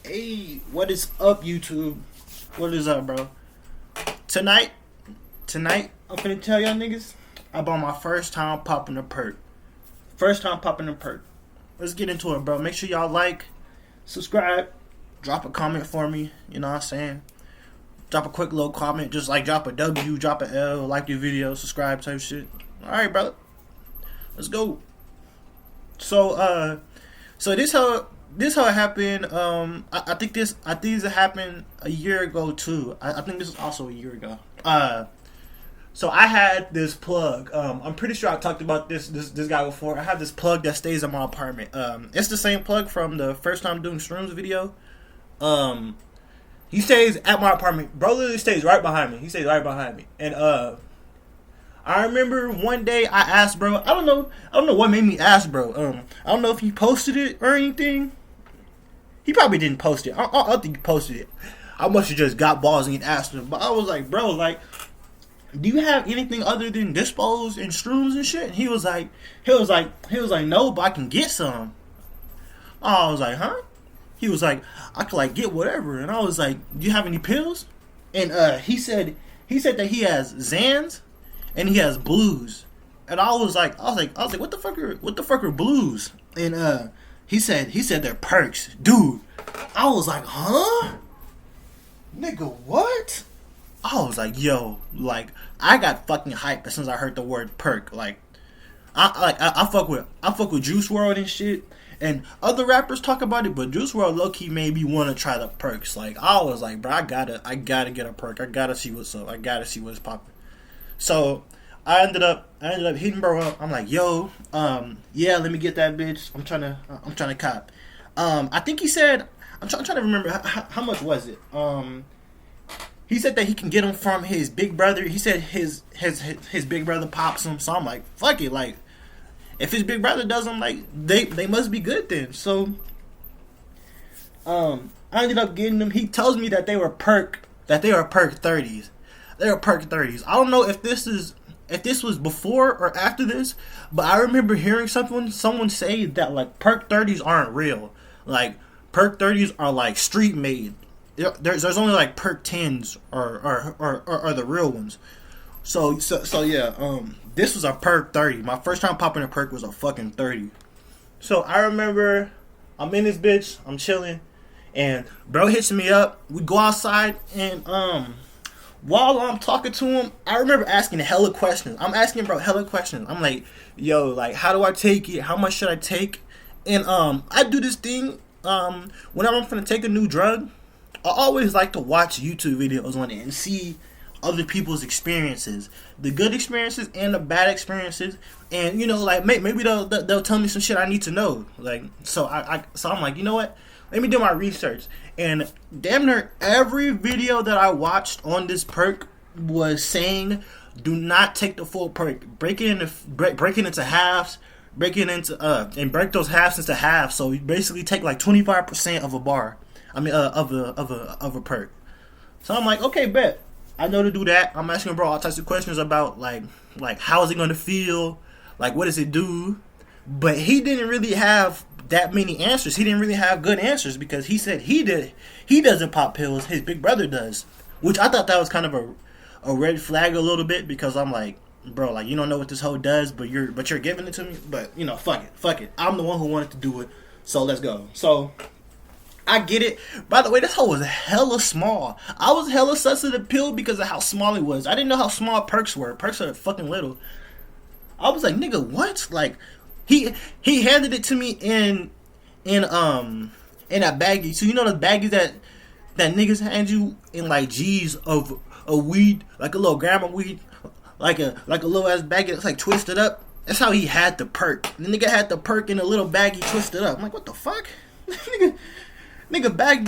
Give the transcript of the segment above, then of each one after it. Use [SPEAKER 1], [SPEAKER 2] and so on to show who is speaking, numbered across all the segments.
[SPEAKER 1] Hey, what is up, YouTube? What is up, bro? Tonight, I'm finna tell y'all niggas about my first time popping a perk. First time popping a perk. Let's get into it, bro. Make sure y'all like, subscribe, drop a comment for me. You know what I'm saying? Drop a quick little comment, just like drop a W, drop a L, like the video, subscribe type shit. All right, brother. Let's go. So this how it happened. I think this happened a year ago too. I think this was also a year ago. So I had this plug. I'm pretty sure I talked about this guy before. I have this plug that stays in my apartment. It's the same plug from the first time doing streams video. He stays at my apartment. Bro literally stays right behind me. He stays right behind me. And I remember one day I asked bro. I don't know what made me ask bro. I don't know if he posted it or anything. He probably didn't post it. I don't think he posted it. I must have just got balls and asked him. But I was like, bro, like, do you have anything other than dispos and shrooms and shit? And he was like, no, but I can get some. I was like, huh? He was like, I could like get whatever. And I was like, do you have any pills? And he said that he has Xans and he has blues. And I was like, what the fuck are blues? And he said they're perks, dude. I was like, huh? Nigga, what? I was like, yo, like I got fucking hyped as soon as I heard the word perk. Like, I fuck with Juice WRLD and shit, and other rappers talk about it, but Juice WRLD low key made me want to try the perks. Like, I was like, bro, I gotta get a perk. I gotta see what's up. I gotta see what's popping. So I ended up hitting bro up. I'm like, yo, yeah, let me get that bitch. I'm trying to cop. I think he said, I'm trying to remember how much was it. He said that he can get them from his big brother. He said his big brother pops them. So I'm like, fuck it. Like, if his big brother does them, like they must be good then. So I ended up getting them. He tells me that they were perk 30s. They were perk 30s. I don't know if this was before or after this, but I remember hearing someone say that like perk 30s aren't real. Like, perk 30s are like street made. There's only like perk 10s or the real ones. So yeah, this was a perk 30. My first time popping a perk was a fucking 30. So I remember I'm in this bitch, I'm chilling, and bro hits me up. We go outside, and while I'm talking to him, I remember asking hella questions. I'm asking bro hella questions. I'm like, yo, like, how do I take it? How much should I take? And I do this thing whenever I'm finna take a new drug. I always like to watch YouTube videos on it and see other people's experiences, the good experiences and the bad experiences, and you know, like maybe they'll tell me some shit I need to know. Like, so I'm like, you know what? Let me do my research. And damn near every video that I watched on this perk was saying, do not take the full perk. Break it into halves. Break it into and break those halves into halves. So you basically take like 25% of a bar. I mean, of a perk. So I'm like, okay, bet. I know to do that. I'm asking bro all types of questions about like how is it gonna feel, like what does it do. But he didn't really have that many answers. He didn't really have good answers because he said he doesn't pop pills. His big brother does, which I thought that was kind of a red flag a little bit, because I'm like, bro, like, you don't know what this hoe does, but you're giving it to me. But you know, fuck it. I'm the one who wanted to do it, so let's go. So I get it. By the way, this hoe was hella small. I was hella sus of the pill because of how small it was. I didn't know how small perks were. Perks are fucking little. I was like, nigga, what? Like, he handed it to me in that baggie. So you know the baggies that niggas hand you in like G's of a weed, like a little gram of weed, like a little ass baggie that's like twisted up. That's how he had the perk. The nigga had the perk in a little baggie twisted up. I'm like, what the fuck? Nigga bagged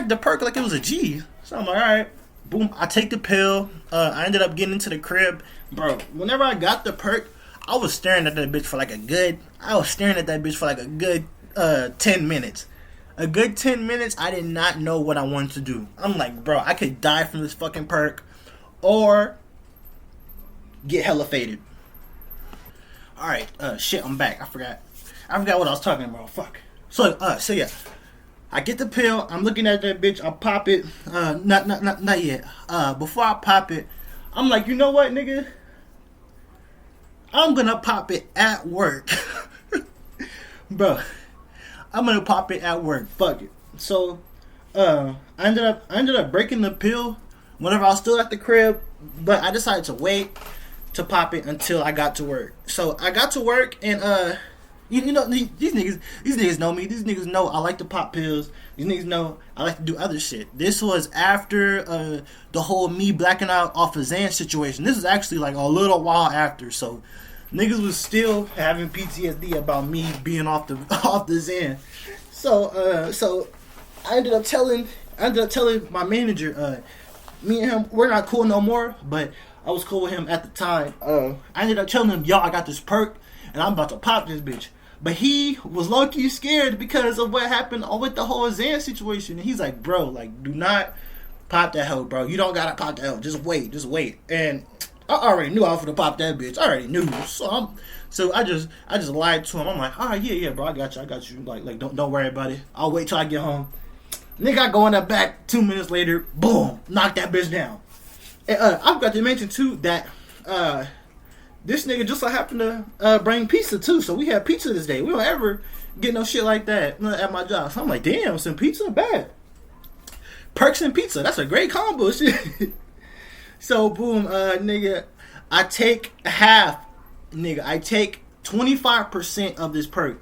[SPEAKER 1] the perk like it was a G. So I'm like, alright. Boom. I take the pill. I ended up getting into the crib. Bro, whenever I got the perk, I was staring at that bitch for like a good 10 minutes. A good 10 minutes, I did not know what I wanted to do. I'm like, bro, I could die from this fucking perk or get hella faded. Alright, shit, I'm back. I forgot what I was talking about. Fuck. So yeah. I get the pill. I'm looking at that bitch. I pop it. Not yet. Before I pop it, I'm like, you know what, nigga? I'm gonna pop it at work, bro. I'm gonna pop it at work. Fuck it. So, I ended up breaking the pill whenever I was still at the crib, but I decided to wait to pop it until I got to work. So I got to work, and you know, these niggas know me. These niggas know I like to pop pills. These niggas know I like to do other shit. This was after the whole me blacking out off of Xan situation. This is actually like a little while after. So niggas was still having PTSD about me being off the Xan. So I ended up telling my manager, me and him, we're not cool no more, but I was cool with him at the time. I ended up telling him, yo, I got this perk and I'm about to pop this bitch. But he was low-key scared because of what happened with the whole Xan situation. And he's like, bro, like, do not pop that hoe, bro. You don't gotta pop that hoe. Just wait. And I already knew I was gonna pop that bitch. I already knew. So I just lied to him. I'm like, all right, yeah, bro, I got you. Like, don't worry about it. I'll wait till I get home. Nigga, I go in the back 2 minutes later, boom, knock that bitch down. And I've got to mention too that this nigga just so happened to bring pizza too, so we had pizza this day. We don't ever get no shit like that at my job. So I'm like, damn, some pizza, bad. Perks and pizza, that's a great combo, shit. So boom, nigga, I take half, nigga. I take 25% of this perk.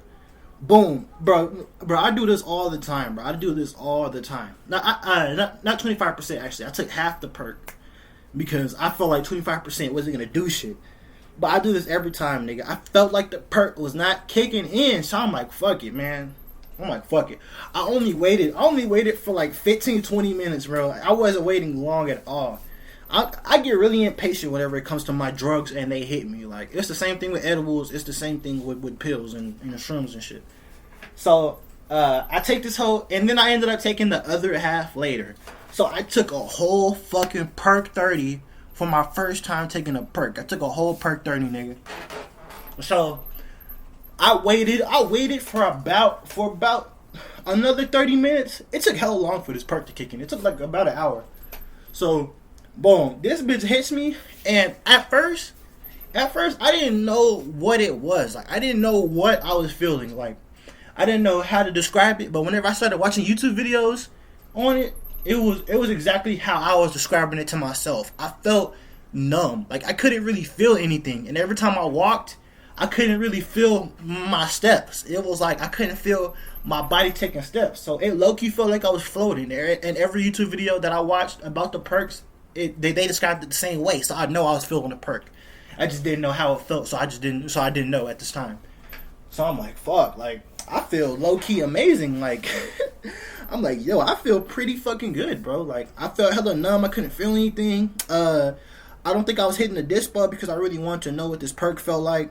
[SPEAKER 1] Boom, bro. I do this all the time, bro. I do this all the time. Not 25% actually. I took half the perk because I felt like 25% wasn't gonna do shit. But I do this every time, nigga. I felt like the perk was not kicking in, so I'm like, fuck it, man. I'm like, fuck it. I only waited for like 15, 20 minutes, bro. I wasn't waiting long at all. I get really impatient whenever it comes to my drugs and they hit me. Like, it's the same thing with edibles. It's the same thing with pills and shrooms and shit. So, I take this whole, and then I ended up taking the other half later. So, I took a whole fucking perk 30 for my first time taking a perk. I took a whole perk 30, nigga. So, I waited for about another 30 minutes. It took hella long for this perk to kick in. It took like about an hour. So, boom, this bitch hits me, and at first, I didn't know what it was. Like, I didn't know what I was feeling. Like, I didn't know how to describe it. But whenever I started watching YouTube videos on it, it was exactly how I was describing it to myself. I felt numb. Like, I couldn't really feel anything. And every time I walked, I couldn't really feel my steps. It was like I couldn't feel my body taking steps. So it low-key felt like I was floating. And every YouTube video that I watched about the perks, they described it the same way. So I know I was feeling a perk. I just didn't know how it felt. So I didn't know at this time. So I'm like, fuck. Like, I feel low-key amazing. Like, I'm like, yo, I feel pretty fucking good, bro. Like, I felt hella numb. I couldn't feel anything. I don't think I was hitting the disc ball because I really wanted to know what this perk felt like.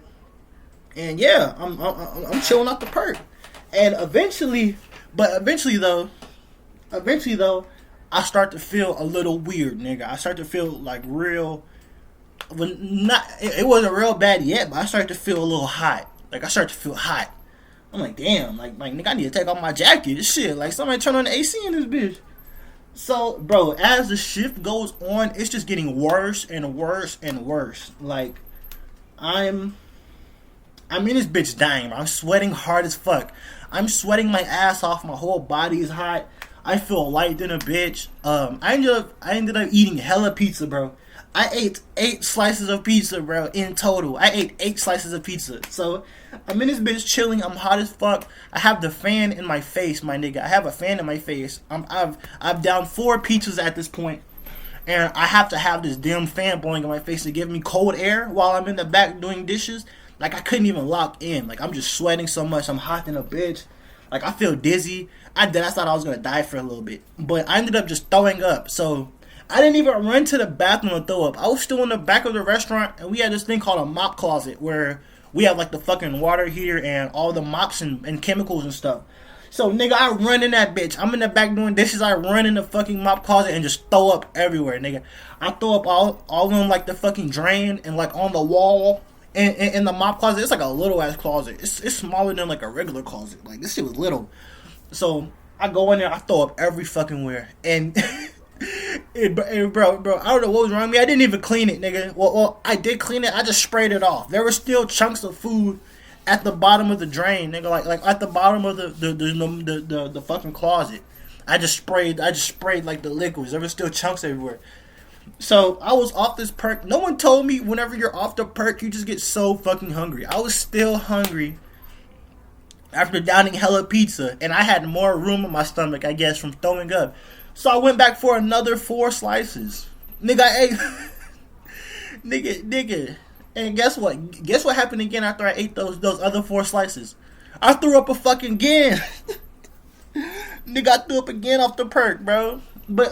[SPEAKER 1] And yeah, I'm chilling out the perk. And eventually though, I start to feel a little weird, nigga. I start to feel like real. Well, it wasn't real bad yet, but I started to feel a little hot. Like, I started to feel hot. I'm like, damn, like nigga, I need to take off my jacket. Shit, like somebody turn on the AC in this bitch. So, bro, as the shift goes on, it's just getting worse and worse and worse. Like, I'm in this bitch dying, bro. I'm sweating hard as fuck. I'm sweating my ass off. My whole body is hot. I feel light than a bitch. I ended up eating hella pizza, bro. I ate 8 slices of pizza, bro, in total. I ate 8 slices of pizza. So, I'm in this bitch chilling. I'm hot as fuck. I have the fan in my face, my nigga. I have a fan in my face. I've down 4 pizzas at this point. And I have to have this damn fan blowing in my face to give me cold air while I'm in the back doing dishes. Like, I couldn't even lock in. Like, I'm just sweating so much. I'm hot than a bitch. Like, I feel dizzy. I thought I was going to die for a little bit. But I ended up just throwing up. So, I didn't even run to the bathroom to throw up. I was still in the back of the restaurant, and we had this thing called a mop closet where we have, like, the fucking water heater and all the mops and chemicals and stuff. So, nigga, I run in that bitch. I'm in the back doing dishes. I run in the fucking mop closet and just throw up everywhere, nigga. I throw up all on, like, the fucking drain and, like, on the wall. In the mop closet, it's like a little ass closet. It's smaller than like a regular closet. Like, this shit was little. So I go in there, I throw up every fucking where, and bro, I don't know what was wrong with me. I didn't even clean it, nigga. Well, I did clean it. I just sprayed it off. There were still chunks of food at the bottom of the drain, nigga. Like at the bottom of the fucking closet. I just sprayed like the liquids. There were still chunks everywhere. So I was off this perk. No one told me whenever you're off the perk, you just get so fucking hungry. I was still hungry after downing hella pizza, and I had more room in my stomach, I guess, from throwing up. So I went back for another 4 slices. Nigga, I ate. nigga. And guess what? Guess what happened again after I ate those other 4 slices? I threw up a fucking again. Nigga, I threw up again off the perk, bro. But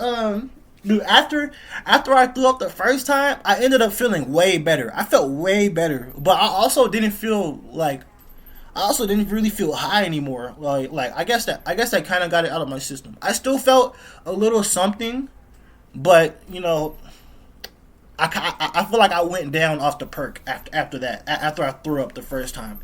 [SPEAKER 1] dude, after I threw up the first time, I ended up feeling way better. I felt way better, but I also didn't really feel high anymore. Like I guess that kind of got it out of my system. I still felt a little something, but you know, I feel like I went down off the perk after that. After I threw up the first time,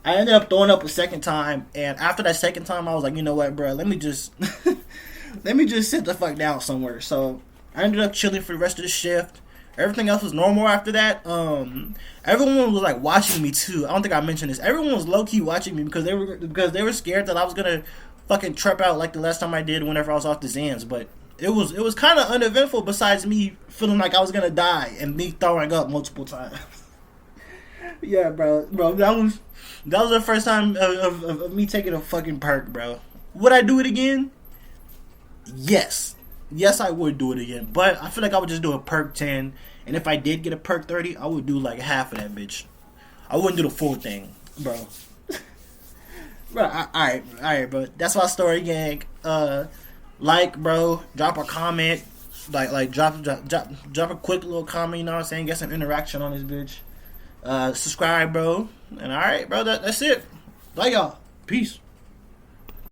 [SPEAKER 1] I ended up throwing up a second time, and after that second time, I was like, you know what, bro? Let me just sit the fuck down somewhere. So I ended up chilling for the rest of the shift. Everything else was normal after that. Everyone was like watching me too. I don't think I mentioned this. Everyone was low key watching me because they were scared that I was gonna fucking trip out like the last time I did whenever I was off the Xans. But it was kind of uneventful. Besides me feeling like I was gonna die and me throwing up multiple times. Yeah, bro, that was the first time of me taking a fucking perk, bro. Would I do it again? Yes, I would do it again, but I feel like I would just do a perk 10, and if I did get a perk 30, I would do like half of that bitch. I wouldn't do the full thing, bro. Bro, alright, bro. That's my story, gang. Bro, drop a comment, drop a quick little comment. You know what I'm saying? Get some interaction on this bitch. Subscribe, bro. And alright, bro. That's it. Bye, y'all. Peace.